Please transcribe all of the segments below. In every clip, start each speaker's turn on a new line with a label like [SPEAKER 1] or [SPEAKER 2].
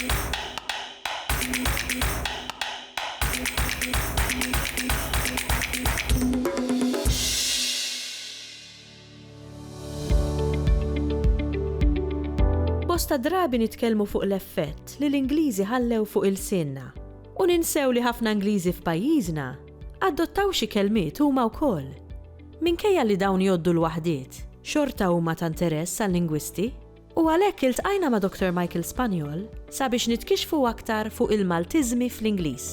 [SPEAKER 1] Bosta drabi nitkellmu fuq l-effett li l-Ingliżi ħallew fuq il-sinna u ninsew li ħafna Ingliżi f'pajjiżna adottaw xi kelmiet huma wkoll. Minkejja li dawn jgħoddu l-waħdiet, xorta huma ta' interess għal-lingwisti u għalhekk iltqajna ma' Dr. Michael Spanjol sabiex nitkixfu aktar fuq il-Maltiżmi fl-Ingliż.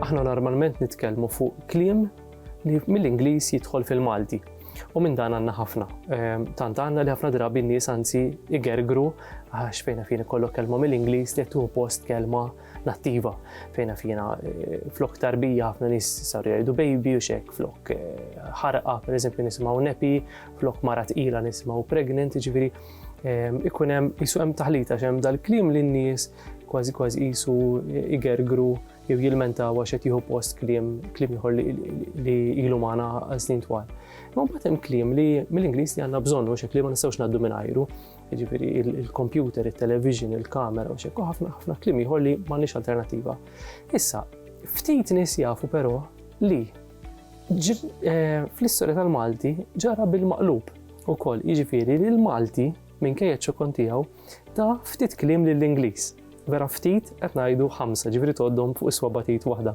[SPEAKER 2] Aħna normalment nitkellmu fuq kliem li mill-Ingliż jidħol fil-Malti. U minn dan għandna ħafna. Tant għandna li ħafna drabi n-nies anzi igergru għax fejna fina kollok kelma mill-Ingliż li tuħu post kelma nattiva. Fejna fina flok tarbija ħafna nies saru jgħidu baby u xek, flok ħarqa pereżempju nisimgħu nepi, flok mara tqila nisimgħu pregnant, ġifieri ikun hemm isu hemm taħlita x'hemm dal-kliem li n-nies kważi qisu igergru jew jilmentaw għax qed jieħu post kliem ieħor li ilu magħna għal snin twal. Ma mbagħad hemm kliem li mill-Ingliż li għandna bżonnu u xek li ma nistgħux ngħaddu mingħajru, jiġifieri il-computer, il-television, il-kamera u xek ħafna kliem ieħor li m'għandniex alternattiva. Issa, ftit nies jafu però li fl-istorja tal-Malti ġara bil-maqlub ukoll, jiġifieri li l-Malti minkejja ċ-ċokon tiegħu ta' ftit kliem lill-Ingliż. Vera ftit qed ngħidu 5, ġifieri tgħoddhom fuq iswa batit waħda.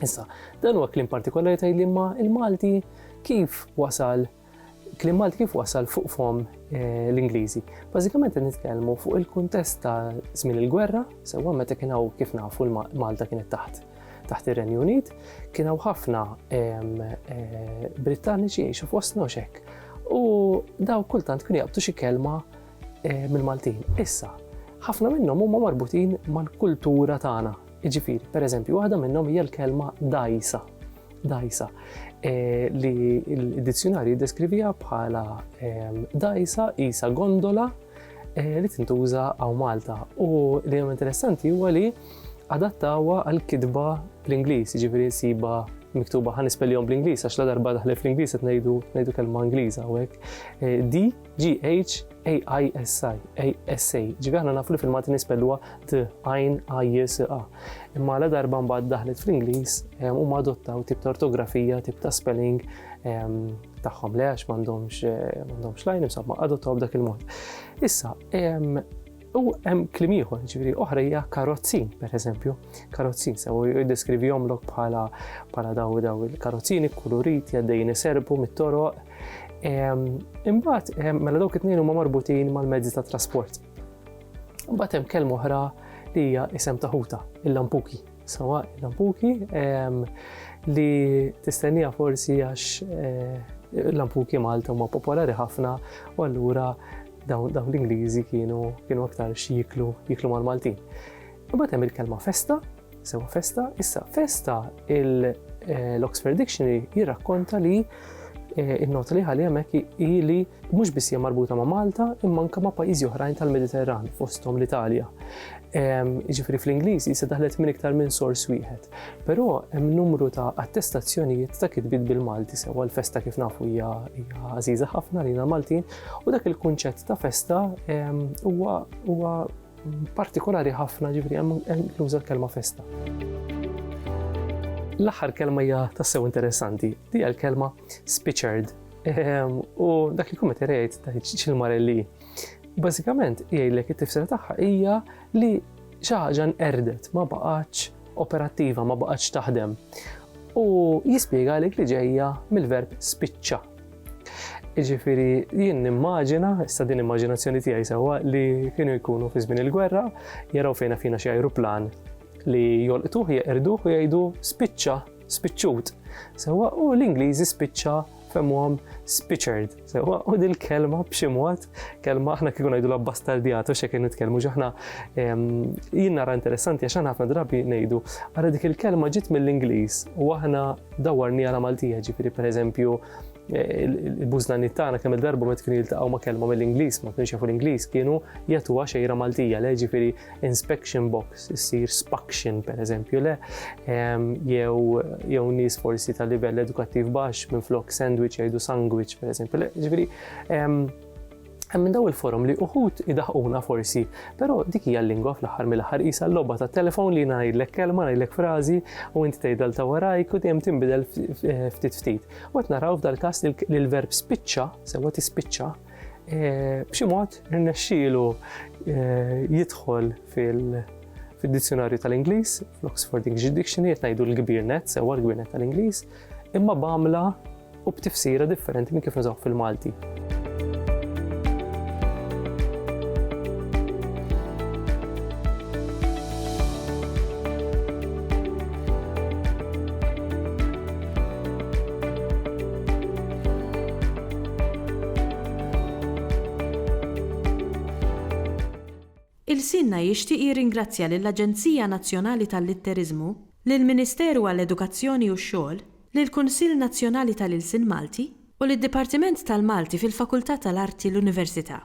[SPEAKER 2] Issa, dan huwa kliem partikolari tgħid li il-Malti kif wasal fuq fhom l-Ingliżi. Bażikament qed nitkellmu fuq il-kuntest ta' żmien il-gwerra, sewwa meta kien hawn kif nafu Malta kienet taħt ir-Renju Unit, kien hawn ħafna Brittaniċi jgħixu f'wostna u xekk. U daw kultant kienu jaqbtu xi kelma mill-Maltin. Issa, ħafna minnhom huma marbutin mal-kultura tagħna. Jiġifieri, pereżempju, waħda minnhom hija l-kelma dajsa. Li l-dizzjonarju jiddeskrivija bħala dajsa isa gondola li tintuża hawn Malta. U li hemm interessanti huwa li adattawha għall-kitba bl-Ingliż, jiġifieri siba miktuba ħanispellihom bl-Ingliż għax la darba daħlet fl-Ingliż qed ngħidu kelma Ingliża hawnhekk. D-G-H-A-I-S-A. Ġifieri aħna nafu li fil-Malti nispelluha D-A-I-S-A. Imma la darba mbagħad daħlet fl-Ingliż huma adottaw tip ta' ortografija, tip ta' spelling tagħhom le għax m'għandhomx lajn, insomma adottaw b'dak il-mod. Issa, u hemm kliem ieħor, ġifieri oħra hija karozzin, pereżempju. Karozzin sew jiddeskrivihomlok bħala daw il-karozzini kuluriti għaddejjin iserbu mit-toroq. Imbagħad mela dawk it-tnejn huma marbutin mal-mezzi ta' trasport. Imbagħad hemm kelma oħra li hija isem ta' ħuta, il-lampuki. Sewa il-lampuki li tistennija forsi għax lampuki Malta huma popolari ħafna u allura dawn l-Ingliżi kienu aktar jiklu mal-Maltin. Imbagħad hemm il-kelma festa, sewa festa, issa festa l-Oxford Dictionary jirrakkonta li in-nota li ħalli hemmhekk hi li mhux biss hija marbuta ma' Malta imma anke ma' pajjiżi oħrajn tal-Mediterran fosthom l-Italja. Jiġifieri fl-Ingliż issa daħlet minn iktar minn sors wieħed. Però hemm numru ta' attestazzjonijiet ta' kitbiet bil-Malti sewa l-festa kif nafu hija għażiża ħafna lilna Maltin u dak il-kunċett ta' festa huwa partikolari ħafna, ġifieri hemm inkluża l-kelma festa. L-aħħar kelma hija tassew interessanti, hija l-kelma spiċċard. U dak li kummet irejt tgħid x'il-marelli. Bażikament jgħidlek it-tifsira tagħha hija li xi ħaġa nqerdet, ma baqgħetx operattiva, ma baqgħetx taħdem. U jispjegalek li ġejja mill-verb spiċċa. Jiġifieri jien nimmaġina, issa din immaġinazzjoni tiegħi sewwa li kienu jkunu fi żmien il-gwerra jaraw fejna fina xi ajruplan li jolqtuh jeqirduh u jgħidu spiċċa, spiċċut. Sewwa u l-Ingliżi spiċċa femmuhom spiċċard. Sewwa u din kelma b'xi mod kelma aħna kieku ngħidu l-abbastardjat u x'hekk nitkelmu ġaħna jien nara interessanti għax aħna ħafna drabi ngħidu ara dik il-kelma ġiet mill-Ingliż u aħna dawwarni għal Maltija, ġifieri pereżempju il-bużnanniet tagħna kemm il-darba meta kienu jiltaqgħu ma' kelma mill-Ingliż, ma kienux jafu l-Ingliż, kienu jagħtuha xejra Maltija, le ġifieri inspection box, issir spaction pereżempju le, jew nies forsi ta' livell edukattiv baxx minflok sandwich jgħidu sandwich pereżempju le, ġifieri Hemm daw il-forum li uħud idaħquna forsi, però dik hija l-lingwa fl-aħħar mill-aħħar qisha l-logħba tat-telefon li ngħidlek kelma, ngħidlek frażi u inti tgħidha ta' warajk u dejjem tinbidel ftit ftit. U qed naraw f'dal-każ li l-verb spiċċa, sewwa tispiċċa, b'xi mod irnexxielu jidħol fid-dizzjonarju tal-Ingliż, fl-Oxford English Dictionary qed ngħidu l-gbirnet, sewwa l-gbirnet tal-Ingliż, imma b'għamla u b'tifsira differenti minn kif nużaw fil-Malti.
[SPEAKER 1] Il-Sinna jixtieq jirringrazzja lill-Aġenzija Nazzjonali tal-Litterizmu, lill-Ministeru għall-Edukazzjoni u x-Xogħol, lill-Kunsill Nazzjonali tal-Ilsien Malti u lid-Dipartiment tal-Malti fil-Fakultà tal-Arti l-Università.